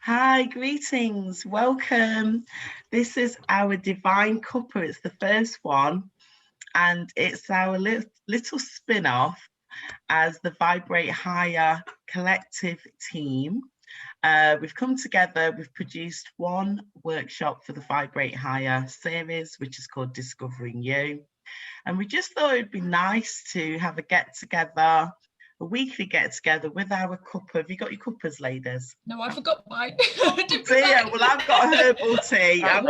Hi, greetings, welcome. This is our Divine Cuppa. It's the first one, and it's our little spin-off as the Vibrate Higher collective team. We've come together, we've produced one workshop for the Vibrate Higher series, which is called Discovering You. And we just thought it'd be nice to have a get-together, a weekly get-together with our cuppa. Have you got your cuppas, ladies? No, I forgot mine. Dear, well, I've got a herbal tea. I've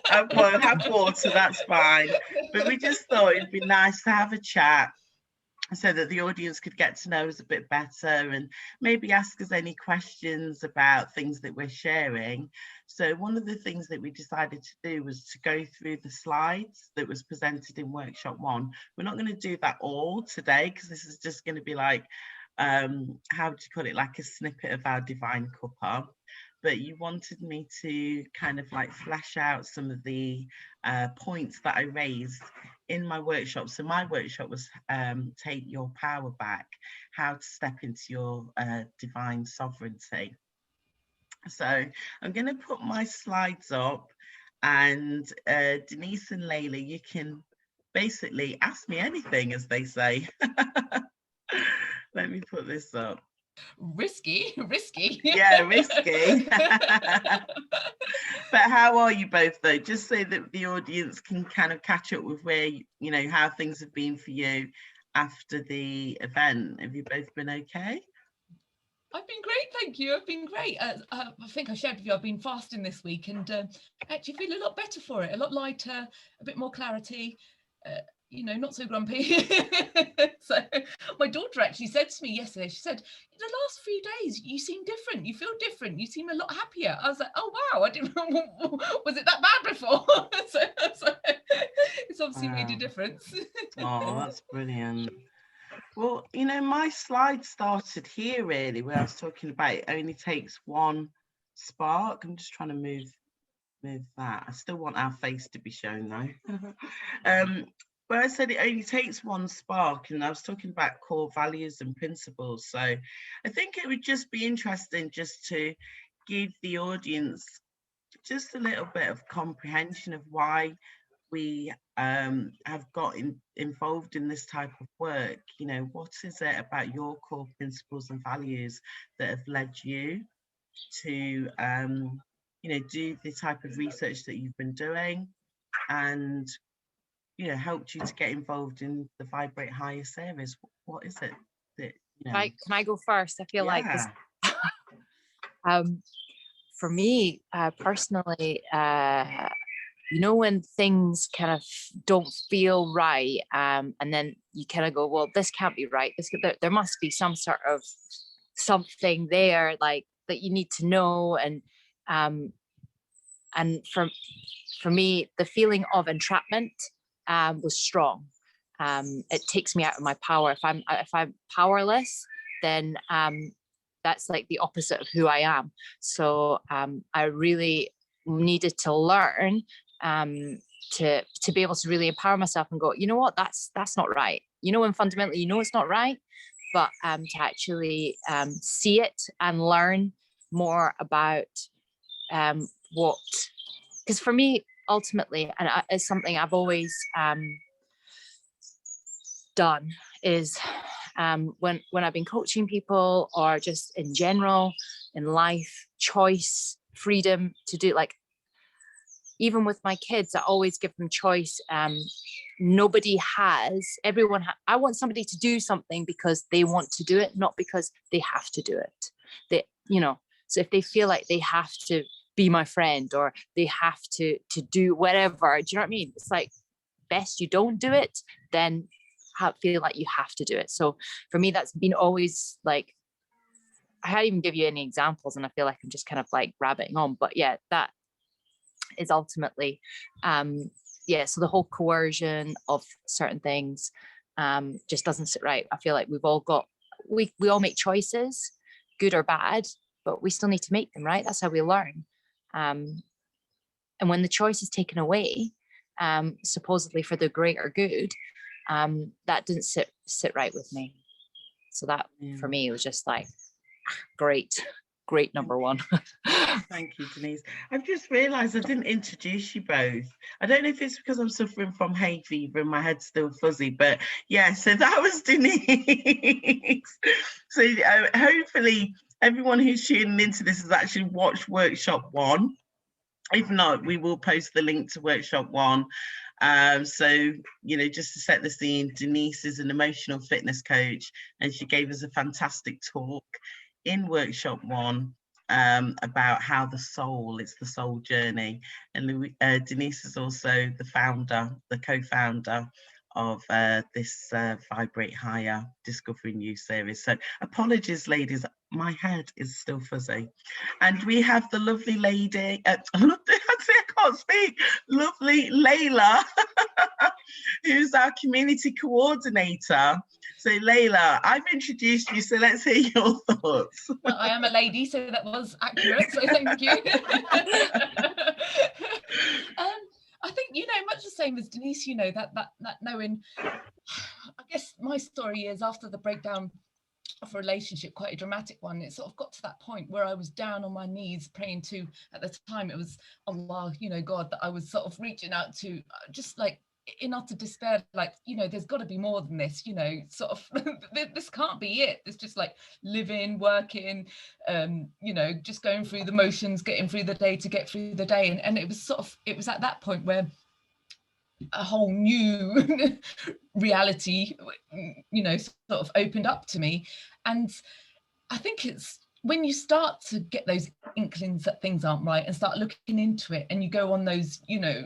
have water, that's fine. But we just thought it'd be nice to have a chat so that the audience could get to know us a bit better and maybe ask us any questions about things that we're sharing. So one of the things that we decided to do was to go through the slides that was presented in workshop 1. We're not going to do that all today because this is just going to be like, how do you call it, like a snippet of our Divine Cuppa. But you wanted me to kind of like flesh out some of the points that I raised in my workshop. So my workshop was Take Your Power Back, how to step into your divine sovereignty. So I'm going to put my slides up, and Deniz and Layla, you can basically ask me anything, as they say. Let me put this up. Risky. Yeah, risky. But how are you both, though? Just so that the audience can kind of catch up with where, you know, how things have been for you after the event. Have you both been okay? I've been great, thank you. I've been great. I think I shared with you, I've been fasting this week and actually feel a lot better for it, a lot lighter, a bit more clarity. You know, not so grumpy. So my daughter actually said to me yesterday, she said, in the last few days, you seem different. You feel different. You seem a lot happier. I was like, oh, wow. I didn't was it that bad before? so it's obviously made a difference. Oh, that's brilliant. Well, you know, my slide started here really, where I was talking about it only takes one spark. I'm just trying to move that. I still want our face to be shown though. But I said it only takes one spark, and I was talking about core values and principles. So I think it would just be interesting just to give the audience just a little bit of comprehension of why we have got involved in this type of work. You know, what is it about your core principles and values that have led you to you know, do the type of research that you've been doing, and you know, helped you to get involved in the Vibrate Higher series? What is it that, you know? Can I go first? I feel like this for me personally, you know, when things kind of don't feel right, and then you kind of go, well, this can't be right. There must be some sort of something there, like that you need to know. And for me, the feeling of entrapment was strong. It takes me out of my power. If I'm powerless, then that's like the opposite of who I am. So I really needed to learn to be able to really empower myself and go, you know what, that's not right. You know, when fundamentally you know it's not right, but to actually see it and learn more about what, because for me ultimately, and it's something I've always done, is when I've been coaching people or just in general in life, choice, freedom to do, like even with my kids, I always give them choice. Nobody has, everyone, I want somebody to do something because they want to do it, not because they have to do it. They, you know, so if they feel like they have to be my friend or they have to do whatever, do you know what I mean? It's like, best you don't do it, then feel like you have to do it. So for me, that's been always like, I can't even give you any examples and I feel like I'm just kind of like rabbiting on, but yeah, that is ultimately, so the whole coercion of certain things just doesn't sit right. I feel like we've all got, we all make choices, good or bad, but we still need to make them, right? That's how we learn. And when the choice is taken away, supposedly for the greater good, that didn't sit right with me. So that for me was just like, great. great number one. Thank you, Deniz. I've just realised I didn't introduce you both. I don't know if it's because I'm suffering from hay fever and my head's still fuzzy, but yeah, so that was Deniz. So hopefully everyone who's tuning into this has actually watched Workshop 1. If not, we will post the link to Workshop 1. So, you know, just to set the scene, Deniz is an emotional fitness coach, and she gave us a fantastic talk in Workshop 1 about how it's the soul journey. And Deniz is also the co-founder of this Vibrate Higher Discovering You series. So apologies, ladies, my head is still fuzzy. And we have the lovely lady, I can't speak, lovely Layla, who's our community coordinator. So Layla, I've introduced you, so let's hear your thoughts. Well, I am a lady, so that was accurate, so thank you. I think, you know, much the same as Deniz, you know, that knowing, I guess my story is after the breakdown of a relationship, quite a dramatic one, it sort of got to that point where I was down on my knees praying to, at the time it was Allah, you know, God, that I was sort of reaching out to, just like in utter despair, like, you know, there's got to be more than this, you know, sort of this can't be it. It's just like living, working, you know, just going through the motions, getting through the day to get through the day. And it was at that point where a whole new reality, you know, sort of opened up to me. And I think it's when you start to get those inklings that things aren't right and start looking into it, and you go on those, you know,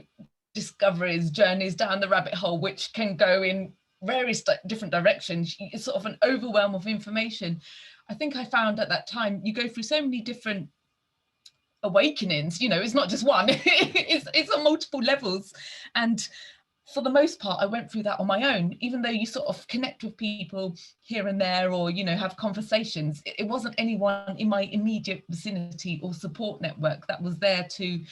discoveries, journeys down the rabbit hole, which can go in various different directions. It's sort of an overwhelm of information. I think I found at that time you go through so many different awakenings, you know, it's not just one, it's on multiple levels. And for the most part, I went through that on my own, even though you sort of connect with people here and there, or, you know, have conversations. It wasn't anyone in my immediate vicinity or support network that was there to,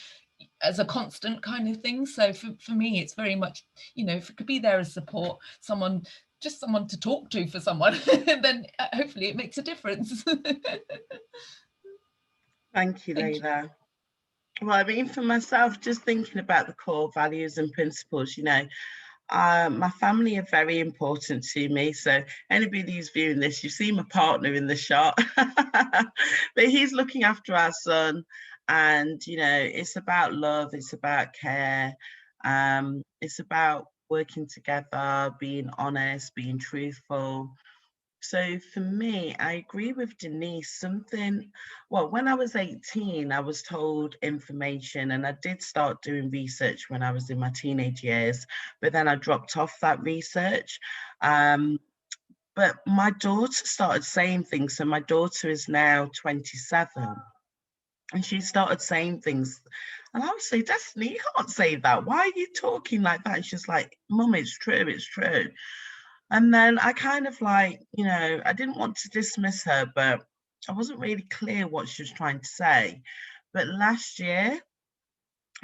as a constant kind of thing. So for me, it's very much, you know, if it could be there as support, someone to talk to for someone, then hopefully it makes a difference. Thank you, Layla. Well, I mean, for myself, just thinking about the core values and principles, you know, my family are very important to me. So anybody who's viewing this, you see my partner in the shot, but he's looking after our son. And, you know, it's about love, it's about care, it's about working together, being honest, being truthful. So for me, I agree with Deniz. When I was 18, I was told information, and I did start doing research when I was in my teenage years, but then I dropped off that research. But my daughter started saying things. So my daughter is now 27. And she started saying things. And I would say, Destiny, you can't say that. Why are you talking like that? And she's like, Mum, it's true, it's true. And then I kind of like, you know, I didn't want to dismiss her, but I wasn't really clear what she was trying to say. But last year,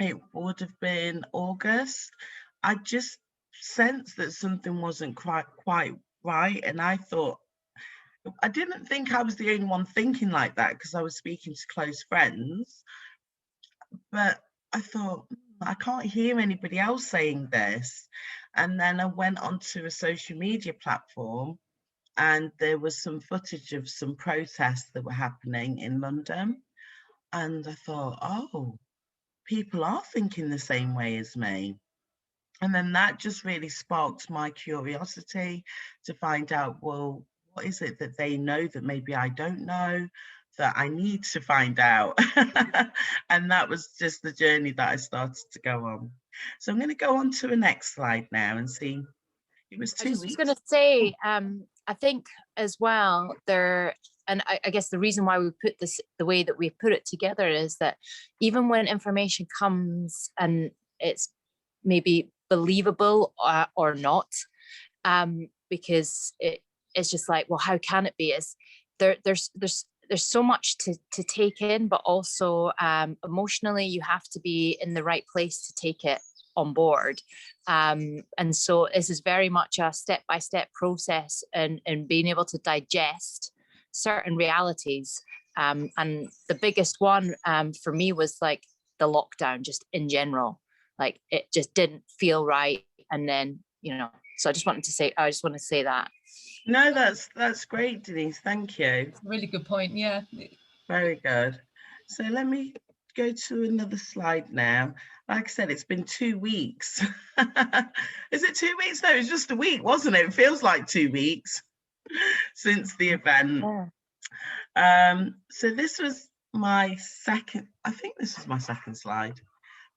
it would have been August, I just sensed that something wasn't quite right. And I didn't think I was the only one thinking like that, because I was speaking to close friends. But I thought, I can't hear anybody else saying this. And then I went onto a social media platform, and there was some footage of some protests that were happening in London. And I thought, oh, people are thinking the same way as me. And then that just really sparked my curiosity to find out, well, what is it that they know that maybe I don't know, that I need to find out? And that was just the journey that I started to go on. So I'm going to go on to the next slide now and see. It was 2 weeks. I was going to say, I think as well, and I guess the reason why we put this the way that we put it together is that even when information comes and it's maybe believable or not, because it's just like, well, how can it be? Is there's so much to take in, but also emotionally you have to be in the right place to take it on board. And so this is very much a step-by-step process and being able to digest certain realities. And the biggest one for me was like the lockdown, just in general. Like it just didn't feel right. And then, you know, so I just want to say that. No, that's great, Deniz. Thank you. Really good point. Yeah. Very good. So let me go to another slide now. Like I said, it's been 2 weeks. Is it 2 weeks? No, it's just a week, wasn't it? It feels like 2 weeks since the event. Yeah. So this was my second, I think this was my second slide.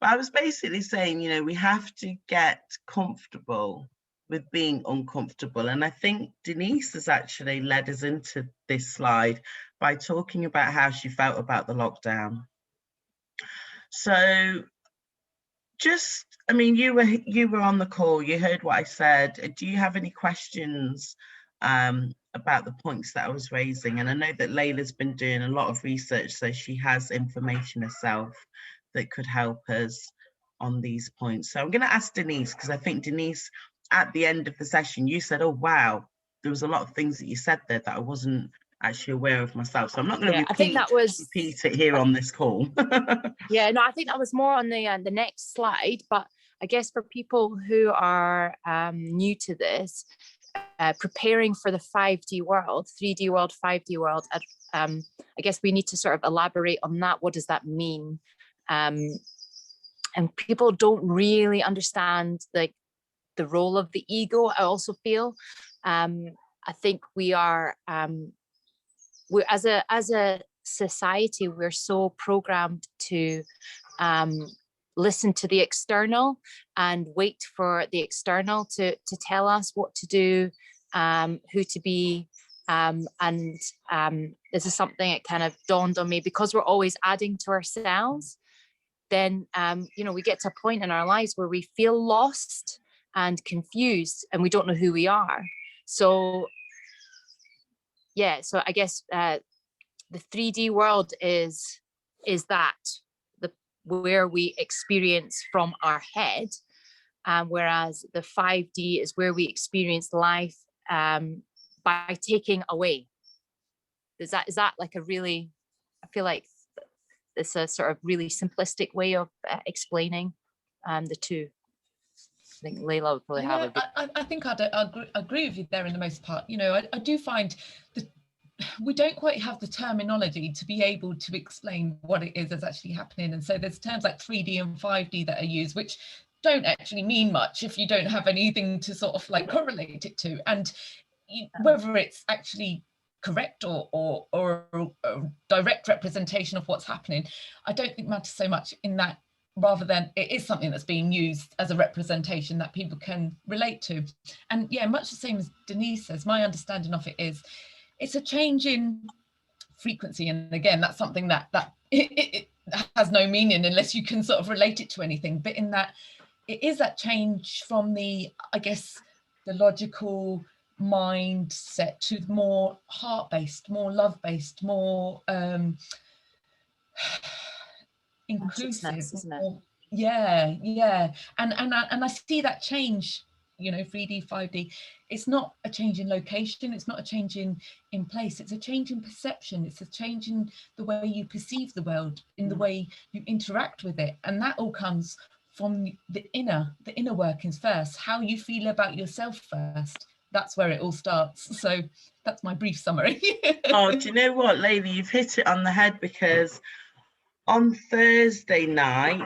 But I was basically saying, you know, we have to get comfortable with being uncomfortable. And I think Deniz has actually led us into this slide by talking about how she felt about the lockdown. So just, I mean, you were on the call, you heard what I said. Do you have any questions about the points that I was raising? And I know that Layla's been doing a lot of research, so she has information herself that could help us on these points. So I'm going to ask Deniz, because I think Deniz, at the end of the session, you said, oh, wow, there was a lot of things that you said there that I wasn't actually aware of myself. So I'm not going to repeat it here on this call. Yeah, no, I think that was more on the next slide. But I guess for people who are new to this, preparing for the 5D world, 3D world, 5D world, I guess we need to sort of elaborate on that. What does that mean? And people don't really understand like the role of the ego. I also feel I think we are we're as a society, we're so programmed to listen to the external and wait for the external to tell us what to do, who to be. And this is something that kind of dawned on me, because we're always adding to ourselves. Then, you know, we get to a point in our lives where we feel lost and confused and we don't know who we are. So, yeah, so I guess the 3D world is that where we experience from our head, whereas the 5D is where we experience life by taking away. Is that like a really, I feel like it's a sort of really simplistic way of explaining the two. I think Layla would probably have a bit. I think I'd agree with you there in the most part. You know, I do find that we don't quite have the terminology to be able to explain what it is that's actually happening. And so there's terms like 3D and 5D that are used, which don't actually mean much if you don't have anything to sort of like correlate it to. And whether it's actually correct or a direct representation of what's happening, I don't think matters so much in that, rather than it is something that's being used as a representation that people can relate to. And yeah, much the same as Deniz says, my understanding of it is it's a change in frequency. And again, that's something that it has no meaning unless you can sort of relate it to anything. But in that, it is that change from the, I guess, the logical mindset to more heart-based, more love-based, more inclusive, isn't it? Yeah. And I see that change, you know, 3D, 5D. It's not a change in location, it's not a change in place, it's a change in perception, it's a change in the way you perceive the world, in the way you interact with it. And that all comes from the inner workings first, how you feel about yourself first. That's where it all starts. So that's my brief summary. Oh, do you know what, Layla, you've hit it on the head, because on Thursday night,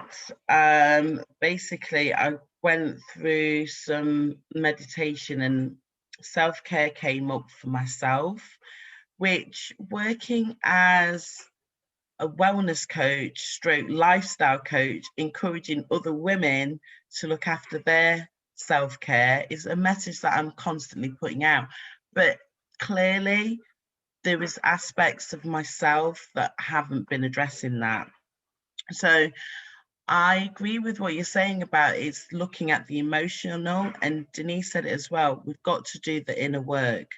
basically I went through some meditation and self-care came up for myself, which, working as a wellness coach stroke lifestyle coach, encouraging other women to look after their self-care, is a message that I'm constantly putting out. But clearly there is aspects of myself that haven't been addressing that. So I agree with what you're saying about it's looking at the emotional, and Deniz said it as well, we've got to do the inner work.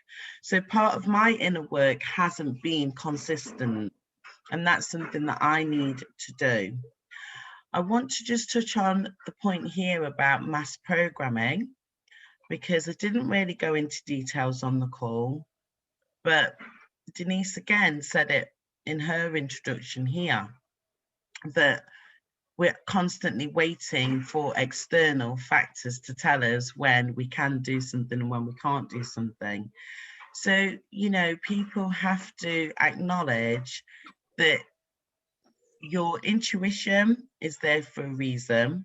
So part of my inner work hasn't been consistent, and that's something that I need to do. I want to just touch on the point here about mass programming, because I didn't really go into details on the call, but Deniz again said it in her introduction here, that we're constantly waiting for external factors to tell us when we can do something and when we can't do something. So, you know, people have to acknowledge that your intuition is there for a reason,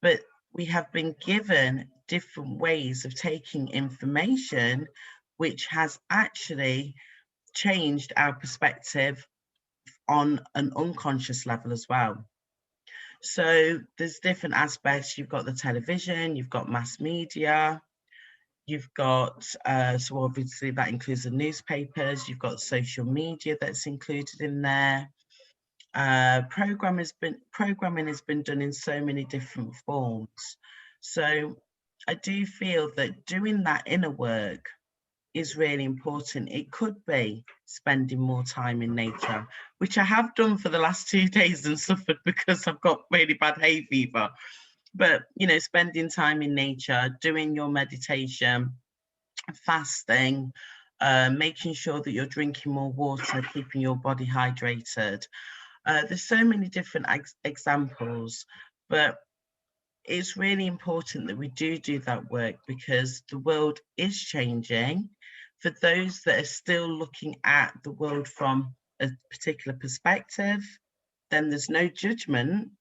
but we have been given different ways of taking information, which has actually changed our perspective on an unconscious level as well. So there's different aspects. You've got the television, you've got mass media, you've got, so obviously that includes the newspapers, you've got social media that's included in there. Programming has been done in so many different forms. So I do feel that doing that inner work is really important. It could be spending more time in nature, which I have done for the last 2 days and suffered because I've got really bad hay fever. But, you know, spending time in nature, doing your meditation, fasting, making sure that you're drinking more water, keeping your body hydrated. There's so many different examples, but it's really important that we do that work, because the world is changing. For those that are still looking at the world from a particular perspective, then there's no judgment,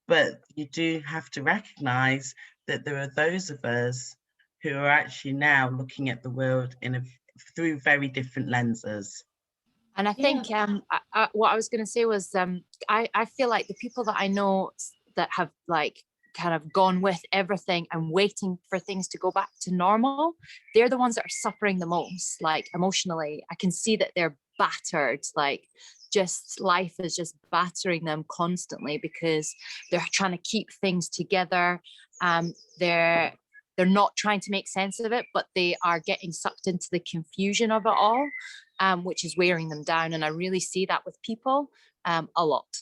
but you do have to recognize that there are those of us who are actually now looking at the world through very different lenses. And I think what I was going to say was I feel like the people that I know that have like kind of gone with everything and waiting for things to go back to normal, they're the ones that are suffering the most, like emotionally. I can see that they're battered, like just life is just battering them constantly because they're trying to keep things together. They're not trying to make sense of it, but they are getting sucked into the confusion of it all, which is wearing them down. And I really see that with people a lot.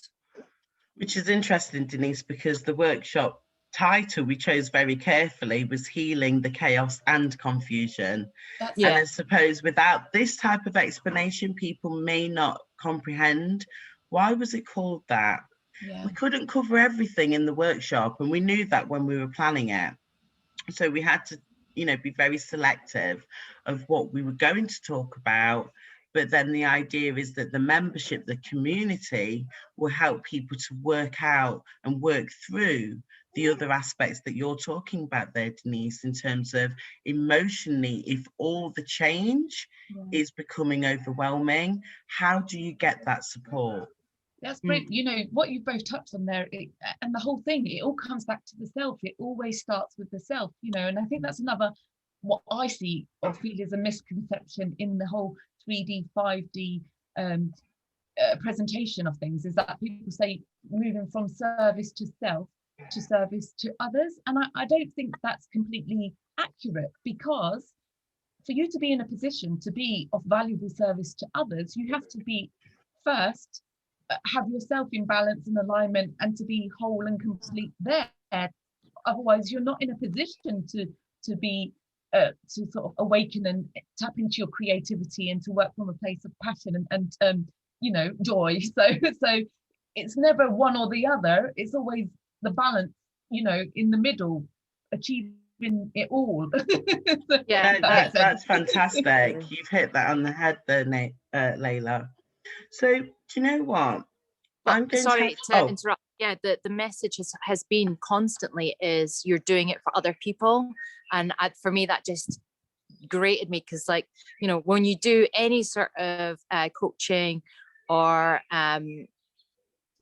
Which is interesting, Deniz, because the workshop title we chose very carefully was Healing the Chaos and Confusion. And I suppose without this type of explanation, people may not comprehend. Why was it called that? We couldn't cover everything in the workshop, and we knew that when we were planning it. So we had to, you know, be very selective of what we were going to talk about. But then the idea is that the membership, the community, will help people to work out and work through the other aspects that you're talking about there, Deniz, in terms of emotionally, if all the change is becoming overwhelming, how do you get that support? That's great. You know, what you both touched on there, and the whole thing, it all comes back to the self. It always starts with the self, you know, and I think that's another, what I see or feel is a misconception in the whole 3D, 5D presentation of things, is that people say moving from service to self to service to others. And I don't think that's completely accurate, because for you to be in a position to be of valuable service to others, you have to be first have yourself in balance and alignment and to be whole and complete there. Otherwise you're not in a position to be to sort of awaken and tap into your creativity and to work from a place of passion and you know, joy. So it's never one or the other, it's always the balance, you know, in the middle, achieving it all. That's fantastic. You've hit that on the head there, Layla. So do you know what? I'm sorry to interrupt. Yeah, the message has been constantly is you're doing it for other people. And for me, that just grated me, because, like, you know, when you do any sort of coaching or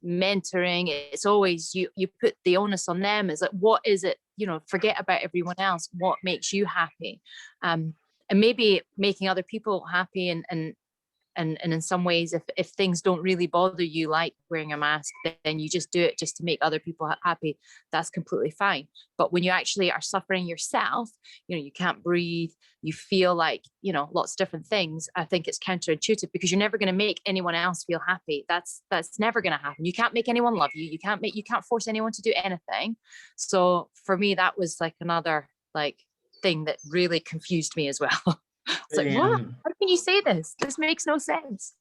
mentoring, it's always you put the onus on them. Is like, what is it, you know, forget about everyone else, what makes you happy, and maybe making other people happy. And in some ways, if things don't really bother you, like wearing a mask, then you just do it just to make other people happy. That's completely fine. But when you actually are suffering yourself, you know, you can't breathe, you feel like, you know, lots of different things. I think it's counterintuitive, because you're never going to make anyone else feel happy. That's never going to happen. You can't make anyone love you. You can't force anyone to do anything. So for me, that was like another like thing that really confused me as well. It's like, what? How can you say this? This makes no sense.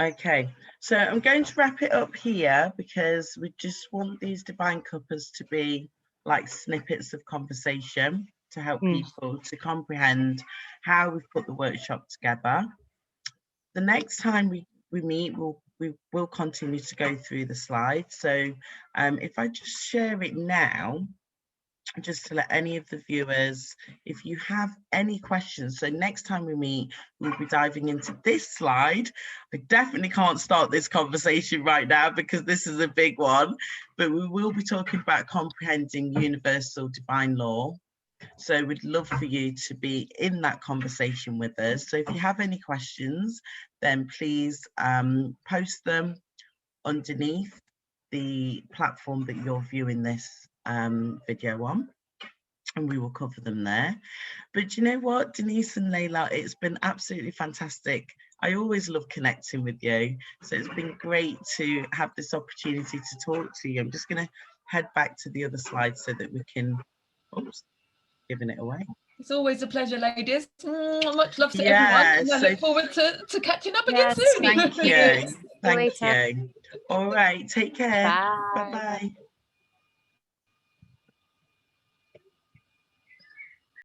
Okay, so I'm going to wrap it up here because we just want these Divine Cuppas to be like snippets of conversation to help people to comprehend how we've put the workshop together. The next time we meet, we will continue to go through the slides. So if I just share it now, just to let any of the viewers, if you have any questions, so next time we meet, we'll be diving into this slide. I definitely can't start this conversation right now because this is a big one, but we will be talking about comprehending universal divine law. So we'd love for you to be in that conversation with us. So if you have any questions, then please post them underneath the platform that you're viewing this video on, and we will cover them there. But you know what, Deniz and Layla, it's been absolutely fantastic. I always love connecting with you, so it's been great to have this opportunity to talk to you. I'm just going to head back to the other slide so that we can, oops, giving it away. It's always a pleasure, ladies. Much love to everyone, and I look forward to catching up again soon. Thank you. Thank you. All right, take care. Bye. Bye-bye.